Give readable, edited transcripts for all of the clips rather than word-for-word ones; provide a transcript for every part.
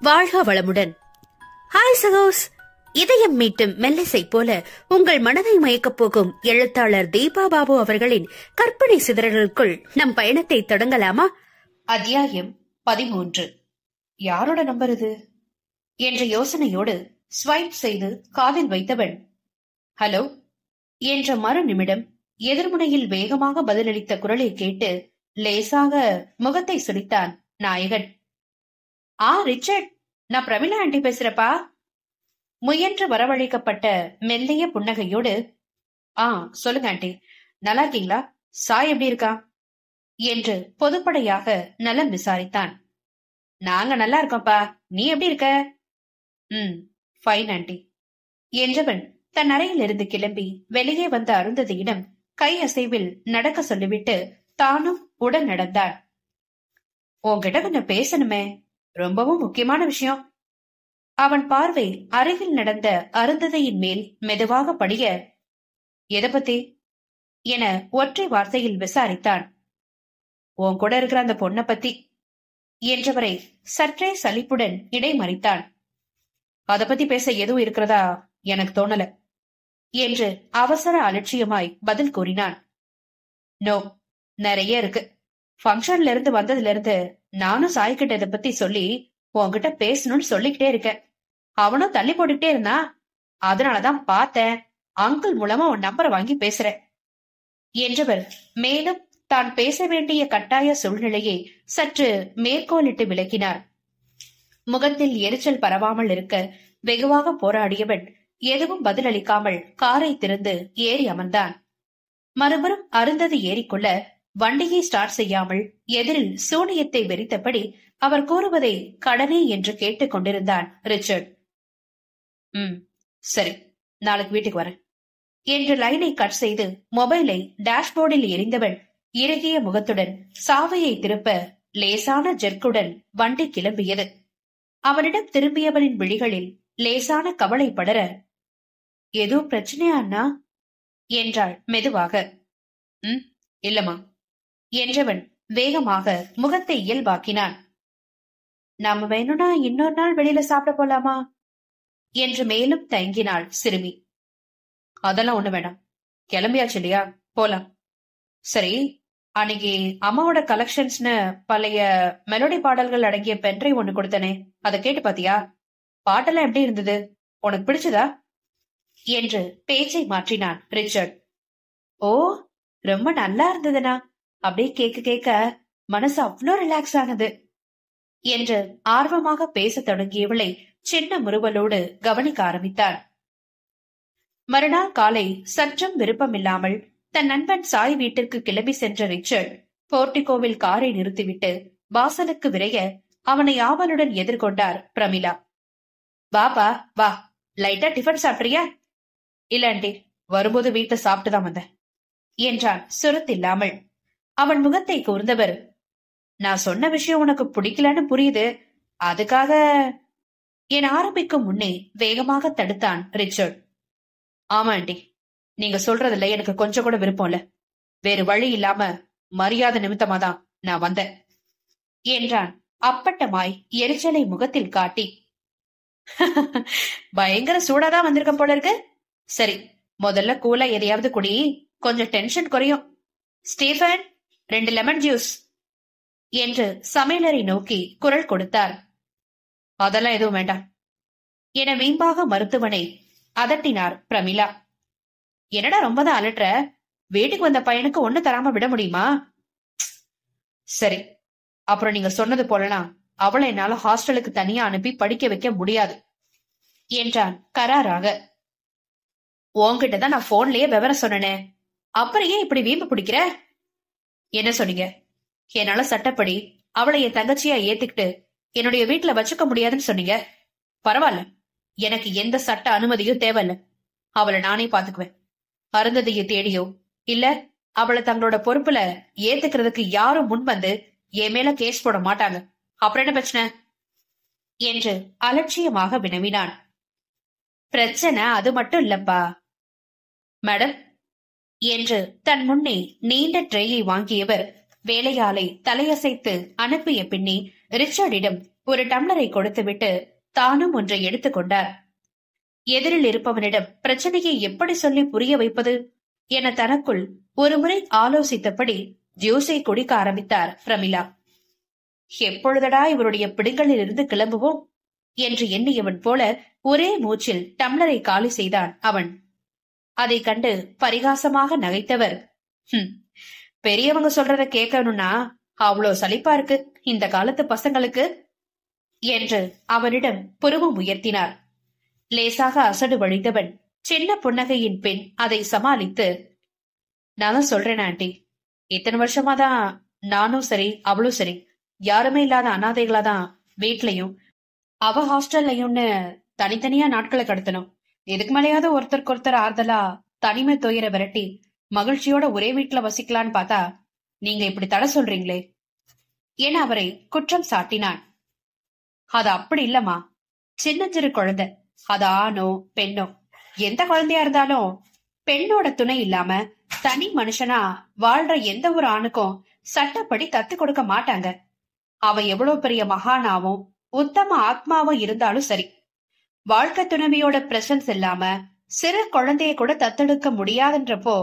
வாழ்க வளமுடன். ஹாய் சகோஸ். இதயம் மீட்டும் மெல்லிசை போல உங்கள் மனதை மயக்கப் போகும் எழுத்தாளர் தீபா பாபு அவர்களின் கற்பனை சிதறல்களுக்குள் நம் பயணத்தை தொடங்கலாமா? அத்தியாயம் 13. யாரோட நம்பர் இது என்ற யோசனையோடு ஸ்வைப் செய்து காதில் வைத்தவன் ஹலோ என்ற மறு நிமிடம் எதிர்முனையில் வேகமாக பதிலளித்த குரலை கேட்டு லேசாக முகத்தை சுளித்தான் நாயகன். ரிச்சர்ட், நான் பிரமிளா ஆண்டி பேசுறப்பா. முயன்று வரவழைக்கப்பட்ட மெல்லிய புன்னகையோடு சொல்லுங்க ஆண்டி, நல்லா இருக்கீங்களா? சாய் எப்படி இருக்கா என்று பொதுப்படையாக நலம் விசாரித்தான். நாங்க நல்லா இருக்கோம்ப்பா, நீ எப்படி இருக்க? ஃபைன் ஆண்டி என்றவன் தன் அறையில் இருந்து கிளம்பி வெளியே வந்த அருந்ததியிடம் கை அசைவில் நடக்க சொல்லிவிட்டு தானும் உடன் நடந்தான். உன்கிட்ட கொஞ்சம் பேசணுமே, ரொம்பவும் முக்கியமான விஷயம். அவன் பார்வை அருகில் நடந்த அருந்ததியின் மேல் மெதுவாக படிய, எதை பத்தி என ஒற்றை வார்த்தையில் விசாரித்தான். உன் கூட இருக்கிற அந்த பொண்ணை பத்தி என்றவரை சற்றே சலிப்புடன் இடைமறித்தான். அதை பத்தி பேச எதுவும் இருக்கிறதா எனக்கு தோணல என்று அவசர அலட்சியமாய் பதில் கூறினான். நோ, நிறைய இருக்கு. ஃபங்க்ஷன்ல இருந்து வந்ததுல இருந்து நானும் சாய்கிட்ட இதை பத்தி சொல்லி உன்கிட்ட பேசணும்னு சொல்லிக்கிட்டே இருக்கேன். அவனும் தள்ளி போட்டுக்கிட்டே இருந்தா, அதனாலதான் பார்த்தேன் அங்கிள் மூலமா உன் நம்பரை வாங்கி பேசுறேன் என்றவர் மேலும் தான் பேச வேண்டிய கட்டாய சூழ்நிலையை சற்று மேற்கோளிட்டு விளக்கினார். முகத்தில் எரிச்சல் பரவாமல் இருக்க வெகுவாக போராடியவன் எதுவும் பதிலளிக்காமல் காரை திறந்து ஏறி அமர்ந்தான். மறுபுறம் அருந்ததி ஏறிக்கொள்ள வண்டியை ஸ்டார்ட் செய்யாமல் எதிரில் சூனியத்தை வெறித்தபடி அவர் கூறுவதை கடனே என்று கேட்டுக் கொண்டிருந்தான் ரிச்சர்ட். சரி, நாளைக்கு வீட்டுக்கு வரேன் என்று லைனை கட் செய்து மொபைலை டேஷ்போர்டில் எரிந்தவன் இறுகிய முகத்துடன் சாவையை திருப்ப லேசான ஜெர்க்குடன் வண்டி கிளம்பியது. அவனிடம் திரும்பியவனின் விழிகளில் லேசான கவலை படர, ஏதோ பிரச்சனையா அண்ணா என்றாள் மெதுவாக. இல்லம்மா என்றவன் வேகமாக முகத்தை இயல்பாக்கினான். நாம வேணும்னா இன்னொரு நாள் வெளியில சாப்பிட போலாமா என்று மேலும் தயங்கினாள் சிறுமி. அதெல்லாம் ஒண்ணு வேணாம், கிளம்பியாச்சு இல்லையா, போலாம். சரி, அன்னைக்கு அம்மாவோட கலெக்ஷன்ஸ்னு பழைய மெலோடி பாடல்கள் அடங்கிய பென்ட்ரைவ் ஒண்ணு கொடுத்தனே, அதை கேட்டு பாத்தியா? பாட்டெல்லாம் எப்படி இருந்தது, உனக்கு பிடிச்சதா என்று பேச்சை மாற்றினான் ரிச்சர்ட். ஓ, ரொம்ப நல்லா இருந்ததுனா, அப்படியே கேட்க கேட்க மனசு அவ்வளோ ரிலாக்ஸ் ஆனது என்று ஆர்வமாக பேச தொடங்கியவளை சின்ன முறுவலோடு கவனிக்க ஆரம்பித்தான். மறுநாள் காலை சற்றும் விருப்பமில்லாமல் தன் நண்பன் சாய் வீட்டிற்கு கிளம்பி சென்ற ரிச்சர்ட் போர்டிகோவில் காரை நிறுத்திவிட்டு வாசலுக்கு விரைய அவனை ஆவலுடன் எதிர்கொண்டார் பிரமிளா. பாப்பா வா, லைட்டா டிஃபன் சாப்பிட்றியா? இல்ல ஆண்டி, வரும்போது வீட்டை சாப்பிட்டுதான் வந்தேன் என்றான் சுருத்தில்லாமல். அவன் முகத்தை கூர்ந்தவர், நான் சொன்ன விஷயம் உனக்கு பிடிக்கலன்னு புரியுது, அதுக்காக என் ஆரம்பிக்கும் முன்னே வேகமாக தடுத்தான் ரிச்சர்ட். ஆமா ஆண்டி, நீங்க சொல்றதுல எனக்கு கொஞ்சம் கூட விருப்பம் இல்ல, வேறு வழி இல்லாம மரியாதை நிமித்தமாதான் நான் வந்தேன் என்றான் அப்பட்டமாய் எரிச்சலை முகத்தில் காட்டி. பயங்கர சூடாதான் வந்திருக்க போல இருக்கு. சரி, முதல்ல கூலா எதையாவது குடி, கொஞ்சம் டென்ஷன் குறையும். ஸ்டீஃபன், 2 லெமன் ஜூஸ் என்று சமையலரை நோக்கி குரல் கொடுத்தார். அதெல்லாம் எதுவும் வேண்டாம் என வீம்பாக மருத்துவனை அதட்டினார் பிரமிளா. என்னடா ரொம்பதான் அலட்டுற, வீட்டுக்கு வந்த பையனுக்கு ஒண்ணு தராம விட முடியுமா? சரி, அப்புறம் நீங்க சொன்னது போலலாம் அவளை என்னால ஹாஸ்டலுக்கு தனியா அனுப்பி படிக்க வைக்க முடியாது என்றான் கராராக. உன்கிட்டதான் நான் போன்லயே விவரம் சொன்னனே, அப்புறம் ஏன் இப்படி வீம்பு பிடிக்கிற? என்ன சொன்னீங்க? என்னால சட்டப்படி அவளை என் தங்கச்சியா ஏத்துக்கிட்டு என்னுடைய வீட்டுல வச்சுக்க முடியாதுன்னு சொன்னீங்க. பரவாயில்ல, எனக்கு எந்த சட்ட அனுமதியும் தேவையில்ல, அவளை நானே பாத்துக்குவேன். அருந்ததியை தேடியோ இல்ல அவளை தங்களோட பொறுப்புல ஏத்துக்கிறதுக்கு யாரும் முன் வந்து என் மேல கேஸ் போட மாட்டாங்க. அப்புறம் என்ன பிரச்சனை என்று அலட்சியமாக வினவினான். பிரச்சனை அது மட்டும் இல்லப்பா மேடம் என்று தன் முன்னே நீண்ட ட்ரேயை வாங்கியவர் வேலையாளை தலையசைத்து அனுப்பிய பின்னே ரிச்சர்டிடம் ஒரு டம்ளரை கொடுத்துவிட்டு தானும் ஒன்றை எடுத்துக்கொண்டார். எதிரில் இருப்பவனிடம் பிரச்சனையை எப்படி சொல்லி புரிய வைப்பது என தனக்குள் ஒருமுறை ஆலோசித்தபடி ஜூஸை குடிக்க ஆரம்பித்தார் பிரமிளா. எப்பொழுதடா இவருடைய பிடுங்களில் இருந்து கிளம்புவோம் என்று எண்ணியவன் போல ஒரே மூச்சில் டம்ளரை காலி செய்தான் அவன். அதை கண்டு பரிகாசமாக நகைத்தவர், பெரியவங்க சொல்றத கேட்கணும்னா அவ்வளோ சலிப்பா இருக்கு இந்த காலத்து பசங்களுக்கு என்று அவனிடம் புருவம் உயர்த்தினார். லேசாக அசடு வழிந்தவன் சின்ன புன்னகையின் பின் அதை சமாளித்து, நான் சொல்றேன் ஆண்டி, இத்தனை வருஷமாதான் நானும் சரி அவளும் சரி யாருமே இல்லாத அனாதைகளாதான் வீட்லயும் அவ ஹாஸ்டல்லையும்னு தனித்தனியா நாட்களை கடத்தணும். இதுக்கு மேலேயாவது ஒருத்தருக்கு ஒருத்தர் ஆறுதலா தனிமை துயர விரட்டி மகிழ்ச்சியோட ஒரே வீட்டுல வசிக்கலான்னு பார்த்தா நீங்க இப்படி தடை சொல்றீங்களே என அவரை குற்றம் சாட்டினான். அது அப்படி இல்லம்மா, சின்ன சிறு குழந்தை, அது ஆணோ பெண்ணோ எந்த குழந்தையா இருந்தாலும் பெண்ணோட துணை இல்லாம தனி மனுஷனா வாழ்ற எந்த ஒரு ஆணுக்கும் சட்டப்படி தத்து கொடுக்க மாட்டாங்க. அவ எவ்வளவு பெரிய மகானாவும் உத்தம ஆத்மாவும் இருந்தாலும் சரி, வாழ்க்கை துணைவியோட பிரசன்ஸ் இல்லாம சிறு குழந்தைய கூட தத்தெடுக்க முடியாதுன்றப்போ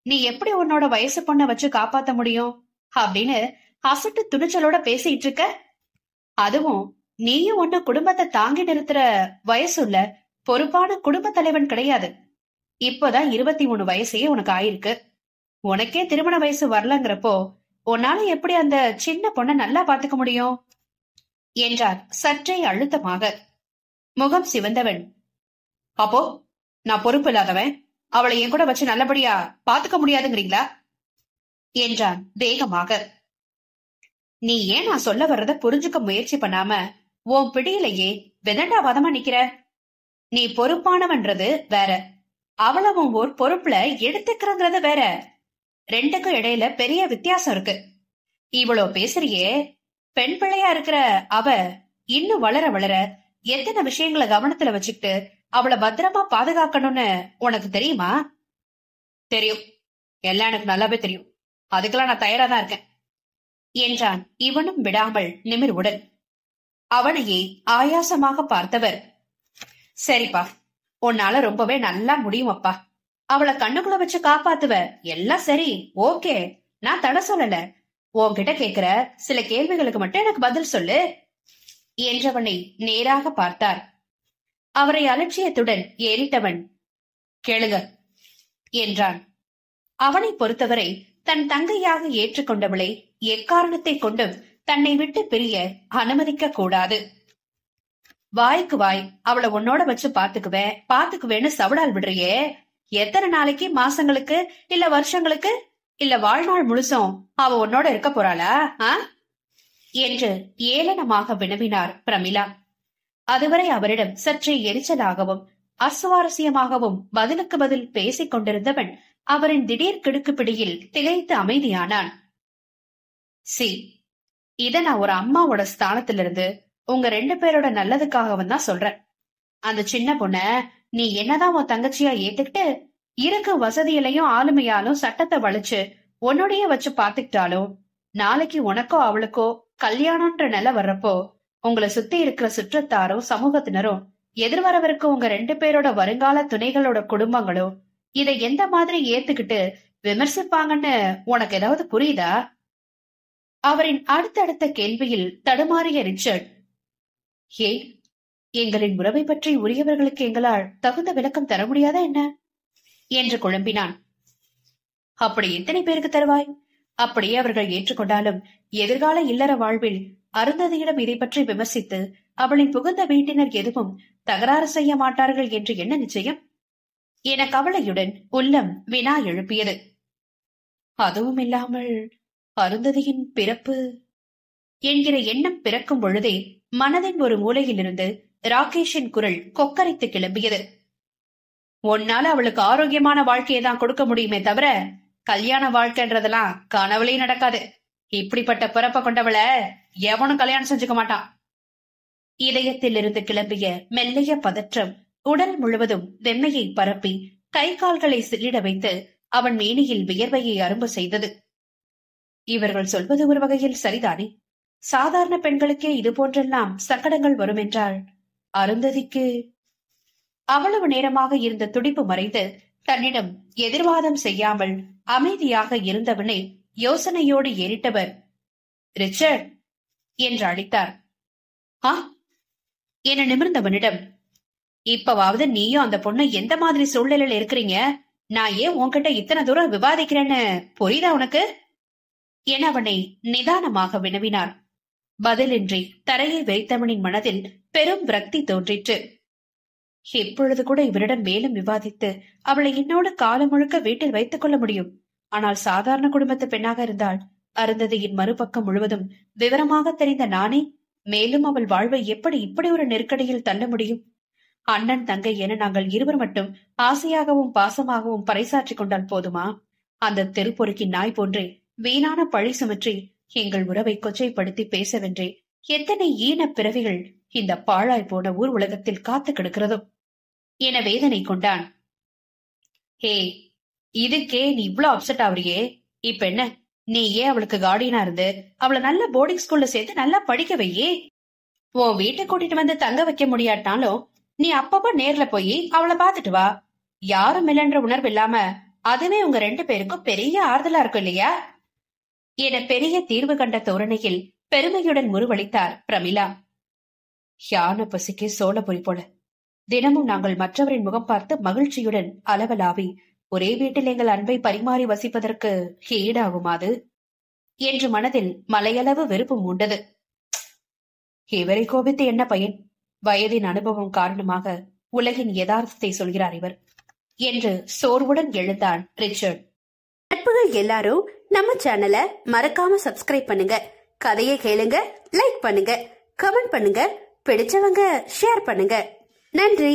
நீ எப்படி உன்னோட வயசு பொண்ண வச்சு காப்பாத்த முடியும் அப்படின்னு அசட்டு துணிச்சலோட பேசிட்டு இருக்க. அதுவும் நீயும் ஒன்னு குடும்பத்தை தாங்கி நிறுத்துற வயசுள்ள பொறுப்பான குடும்ப தலைவன் கிடையாது. இப்பதான் 23 வயசே உனக்கு ஆயிருக்கு. உனக்கே திருமண வயசு வரலங்கிறப்போ உன்னால எப்படி அந்த சின்ன பொண்ண நல்லா பாத்துக்க முடியும் என்றார் சற்றே அழுத்தமாக. முகம் சிவந்தவன், அப்போ நான் பொறுப்பு இல்லாதவன், அவளை என் கூட வச்சு நல்லபடியா பாத்துக்க முடியாதுங்கிறீங்களா என்றான் வேகமாக. நீ ஏன் நான் சொல்ல வர்றத புரிஞ்சுக்க முயற்சி பண்ணாம உன் பிடியிலேயே விதண்டாவாதமா நிக்கிற? நீ பொறுப்பானவன்றது வேற, அவளை உன் ஒரு பொறுப்புல எடுத்துக்கிறங்கிறது வேற. ரெண்டுக்கும் இடையில பெரிய வித்தியாசம் இருக்கு. இவ்வளோ பேசுறியே, பெண் பிள்ளையா இருக்கிற அவ இன்னும் வளர வளர எத்தனை விஷயங்களை கவனத்துல வச்சுக்கிட்டு அவளை பத்திரமா பாதுகாக்கணும்னு உனக்கு தெரியுமா? தெரியும், எல்லாம் எனக்கு நல்லாவே தெரியும். அதுக்கெல்லாம் நான் தயாரா தான் இருக்கேன் என்றான் இவனும் விடாமல் நிமிர்வுடன். அவனையே ஆயாசமாக பார்த்தவர், சரிப்பா, உன்னால ரொம்பவே நல்லா முடியும் அப்பா. அவளை கண்ணுக்குள்ள வச்சு காப்பாத்துவ, எல்லாம் சரி, ஓகே, நான் தடை சொல்லல. உன்கிட்ட கேக்குற சில கேள்விகளுக்கு மட்டும் எனக்கு பதில் சொல்லு என்றவனை நேராக பார்த்தார். அவரை அலட்சியத்துடன் ஏறிட்டவன், கேளுங்க என்றான். அவனை பொறுத்தவரை தன் தங்கையாக ஏற்றுக்கொண்டவளை எக்காரணத்தை கொண்டும் தன்னை விட்டு பிரிய அனுமதிக்க கூடாது. வாய்க்கு வாய் அவளை உன்னோட வச்சு பாத்துக்குவேன்னு சவடால் விடுறியே, எத்தனை நாளைக்கு, மாசங்களுக்கு, இல்ல வருஷங்களுக்கு, இல்ல வாழ்நாள் முழுசும் அவ உன்னோட இருக்க போறாளா என்று ஏளனமாக வினவினார் பிரமிளா. அதுவரை அவரிடம் சற்றே எரிச்சலாகவும் அசுவாரஸ்யமாகவும் பதிலுக்கு பதில் பேசிக் கொண்டிருந்தவன் அவரின் திடீர் கிடுக்குப்பிடியில் திகைத்து அமைதியானான். இத நான் ஒரு அம்மாவோட ஸ்தானத்திலிருந்து உங்க 2 பேரோட நல்லதுக்காகவும் தான் சொல்றேன். அந்த சின்ன பொண்ண நீ என்னதான் உன் தங்கச்சியா ஏத்துக்கிட்டு இருக்க வசதியிலையும் ஆளுமையாலும் சட்டத்தை வலிச்சு உன்னோடைய வச்சு பாத்துக்கிட்டாலும் நாளைக்கு உனக்கோ அவளுக்கோ கல்யாணம்ன்ற நிலை வர்றப்போ உங்களை சுத்தி இருக்கிற சுற்றத்தாரும் சமூகத்தினரும் எதிர்வரவிருக்கும் உங்க 2 பேரோட வருங்கால துணைகளோட குடும்பங்களும் இதை எந்த மாதிரி ஏத்துக்கிட்டு விமர்சிப்பாங்கன்னு உனக்கு ஏதாவது புரியுதா? அவரின் அடுத்தடுத்த கேள்வியில் தடுமாறிய ரிச்சர்ட், ஏன் எங்களின் உறவை பற்றி உரியவர்களுக்கு எங்களால் தகுந்த விளக்கம் தர முடியாதா என்ன என்று குழம்பினான். அப்படி எத்தனை பேருக்கு தருவாய்? அப்படியே அவர்கள் ஏற்றுக்கொண்டாலும் எதிர்கால இல்லற வாழ்வில் அருந்ததியிடம் இதை பற்றி விமர்சித்து அவளின் புகுந்த வீட்டினர் எதுவும் தகராறு செய்ய மாட்டார்கள் என்று என்ன நிச்சயம் என கவலையுடன் உள்ளம் வினா எழுப்பியது. அதுவும் இல்லாமல் அருந்ததியின் பிறப்பு என்கிற எண்ணம் பிறக்கும் பொழுதே மனதின் ஒரு மூலையிலிருந்து ராகேஷின் குரல் கொக்கரைத்து கிளம்பியது. உன்னால அவளுக்கு ஆரோக்கியமான வாழ்க்கையை தான் கொடுக்க முடியுமே தவிர கல்யாண வாழ்க்கைன்றதெல்லாம் கனவுலே நடக்காது. இப்படிப்பட்ட பிறப்ப கொண்டவளை எவனும் கல்யாணம் செஞ்சுக்க மாட்டான். இதயத்தில் இருந்து கிளம்பிய மெல்லிய பதற்றம் உடல் முழுவதும் வெம்மையை பரப்பி கை கால்களை சில்லிட வைத்து அவன் மேனியில் வியர்வையை அரும்பு செய்தது. இவர்கள் சொல்வது ஒரு வகையில் சரிதானே. சாதாரண பெண்களுக்கே இது போன்றெல்லாம் சங்கடங்கள் வரும் என்றால் அருந்ததிக்கு அவ்வளவு நேரமாக இருந்த துடிப்பு மறைந்து தன்னிடம் எதிர்வாதம் செய்யாமல் அமைதியாக இருந்தவனை யோசனையோடு ஏறிட்டவர் ரிச்சர்ட் என்று அழைத்தார். என நிமிர்ந்தவனிடம், இப்பவாவது நீயும் அந்த பொண்ணு எந்த மாதிரி சூழ்நிலையில இருக்கிறீங்க, நான் ஏன் உன்கிட்ட இத்தனை தூரம் விவாதிக்கிறேன்னு புரியுதா உனக்கு என அவனை நிதானமாக வினவினார். பதிலின்றி தரையை வைத்தவனின் மனதில் பெரும் விரக்தி தோன்றிற்று. இப்பொழுது கூட இவரிடம் மேலும் விவாதித்து அவளை என்னோடு காலம் முழுக்க வீட்டில் வைத்துக் கொள்ள முடியும். ஆனால் சாதாரண குடும்பத்து பெண்ணாக இருந்தால் அருந்ததியின் மறுபக்கம் முழுவதும் விவரமாக தெரிந்த நானே மேலும் அவள் வாழ்வை எப்படி இப்படி ஒரு நெருக்கடியில் தள்ள முடியும்? அண்ணன் தங்கை என நாங்கள் இருவர் மட்டும் ஆசையாகவும் பாசமாகவும் பறைசாற்றிக் கொண்டால் போதுமா? அந்த தெருப்பொறுக்கி நாய் போன்றே வீணான பழி சுமற்றி எங்கள் உறவை கொச்சைப்படுத்தி பேசவென்றே எத்தனை ஈன பிறவிகள் இந்த பாழாய் போன ஊர் உலகத்தில் காத்து கிடக்கிறதோ என வேதனை கொண்டான். ஹே, இதுக்கே நீ இவ்வளவு அப்செட் ஆவறியே? இப்ப என்ன, நீ ஏன் அவளுக்கு கார்டியனா இருந்து அவளை நல்ல போர்டிங் ஸ்கூல்ல சேர்த்து நல்லா படிக்க வையே. உன் வீட்டை கூட்டிட்டு வந்து தங்க வைக்க முடியாட்டாலும் நீ அப்பப்ப நேர்ல போய் அவளை பாத்துட்டு வா. யாரும் இல்லைன்ற உணர்வு இல்லாம அதுவே உங்க 2 பேருக்கும் பெரிய ஆறுதலா இருக்கும் இல்லையா என பெரிய தீர்வு கண்ட தோரணையில் பெருமையுடன் முறுவளித்தார் பிரமிளா. யான பசிக்கு சோளபொறி போல தினமும் நாங்கள் மற்றவரின் முகம் பார்த்து மகிழ்ச்சியுடன் அளவலாவி ஒரே வீட்டில் எங்கள் அன்பை பரிமாறி வசிப்பதற்கு ஈடாகுமாது என்று மனதில் மலையளவு வெறுப்பு மூண்டது. இவரை கோபித்து என்ன பயன்? வயதின் அனுபவம் காரணமாக உலகின் யதார்த்தத்தை சொல்கிறார் இவர் என்று சோர்வுடன் எழுந்தான் ரிச்சர்ட். நட்புகள் எல்லாரும் நம்ம சேனலை மறக்காம சப்ஸ்கிரைப் பண்ணுங்க, கதையை கேளுங்க, லைக் பண்ணுங்க, கமெண்ட் பண்ணுங்க, பிடிச்சவங்க ஷேர் பண்ணுங்க. நன்றி.